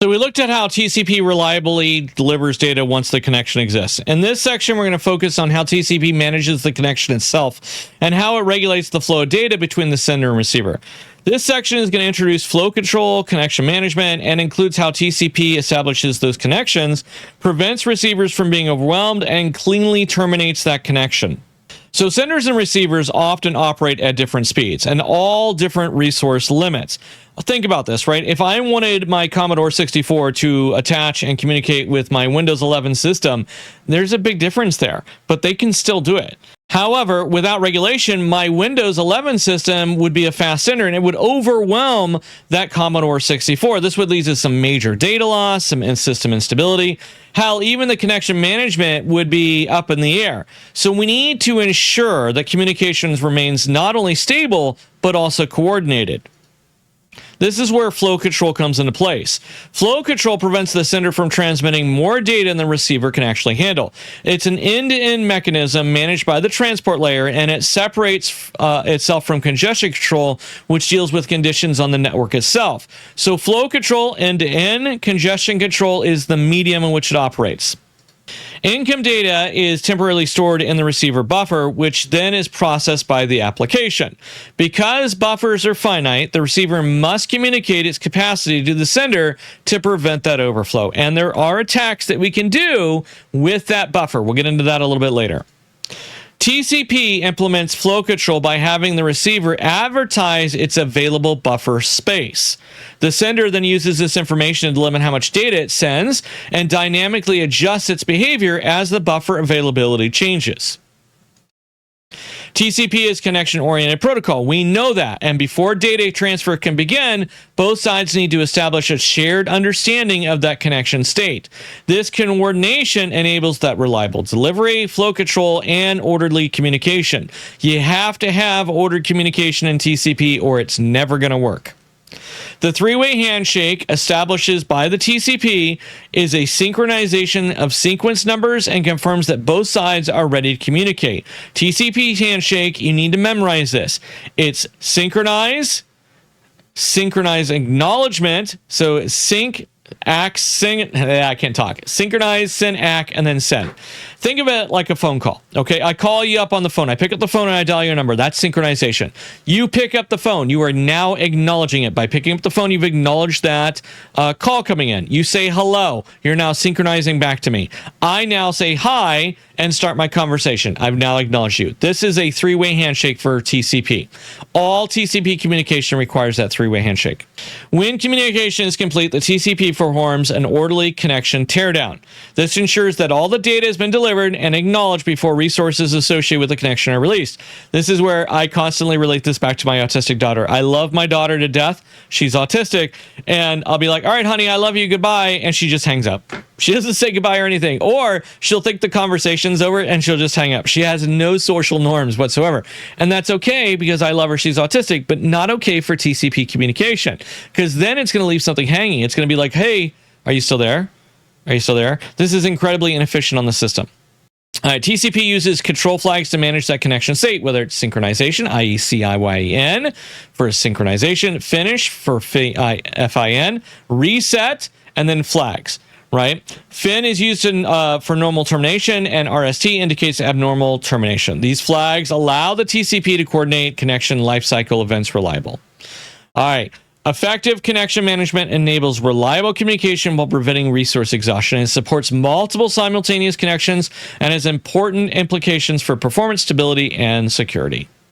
So we looked at how TCP reliably delivers data once the connection exists. In this section, we're going to focus on how TCP manages the connection itself and how it regulates the flow of data between the sender and receiver. This section is going to introduce flow control, connection management, and includes how TCP establishes those connections, prevents receivers from being overwhelmed, and cleanly terminates that connection. So senders and receivers often operate at different speeds and all different resource limits. Think about this, right? If I wanted my Commodore 64 to attach and communicate with my Windows 11 system, there's a big difference there, but they can still do it. However, without regulation, my Windows 11 system would be a fast sender and it would overwhelm that Commodore 64. This would lead to some major data loss, some system instability. Hell, even the connection management would be up in the air. So we need to ensure that communications remains not only stable, but also coordinated. This is where flow control comes into place. Flow control prevents the sender from transmitting more data than the receiver can actually handle. It's an end-to-end mechanism managed by the transport layer, and it separates itself from congestion control, which deals with conditions on the network itself. So flow control end-to-end, congestion control is the medium in which it operates. Income data is temporarily stored in the receiver buffer, which then is processed by the application. Because buffers are finite, the receiver must communicate its capacity to the sender to prevent that overflow. And there are attacks that we can do with that buffer. We'll get into that a little bit later. TCP implements flow control by having the receiver advertise its available buffer space. The sender then uses this information to limit how much data it sends and dynamically adjusts its behavior as the buffer availability changes. TCP is connection-oriented protocol. We know that, and before data transfer can begin, both sides need to establish a shared understanding of that connection state. This coordination enables that reliable delivery, flow control, and orderly communication. You have to have ordered communication in TCP or it's never going to work. The three-way handshake established by the TCP is a synchronization of sequence numbers and confirms that both sides are ready to communicate. TCP handshake, you need to memorize this. It's synchronize acknowledgement, so sync, act, I can't talk. Synchronize, send, act, and then send. Think of it like a phone call, okay? I call you up on the phone. I pick up the phone and I dial your number. That's synchronization. You pick up the phone. You are now acknowledging it. By picking up the phone, you've acknowledged that call coming in. You say hello. You're now synchronizing back to me. I now say hi and start my conversation. I've now acknowledged you. This is a three-way handshake for TCP. All TCP communication requires that three-way handshake. When communication is complete, the TCP performs an orderly connection teardown. This ensures that all the data has been delivered and acknowledged before resources associated with the connection are released. This is where I constantly relate this back to my autistic daughter. I love my daughter to death. She's autistic, and I'll be like, all right, honey, I love you, goodbye, and she just hangs up. She doesn't say goodbye or anything, or she'll think the conversation's over and she'll just hang up. She has no social norms whatsoever, and that's okay because I love her. She's autistic, but not okay for TCP communication, because then it's going to leave something hanging. It's going to be like, hey, are you still there? Are you still there? This is incredibly inefficient on the system. TCP uses control flags to manage that connection state, whether it's synchronization, i.e. CYYN for synchronization, finish for FIN, reset, and then flags, right? FIN is used for normal termination, and RST indicates abnormal termination. These flags allow the TCP to coordinate connection lifecycle events reliable. All right. Effective connection management enables reliable communication while preventing resource exhaustion. It supports multiple simultaneous connections and has important implications for performance, stability, and security.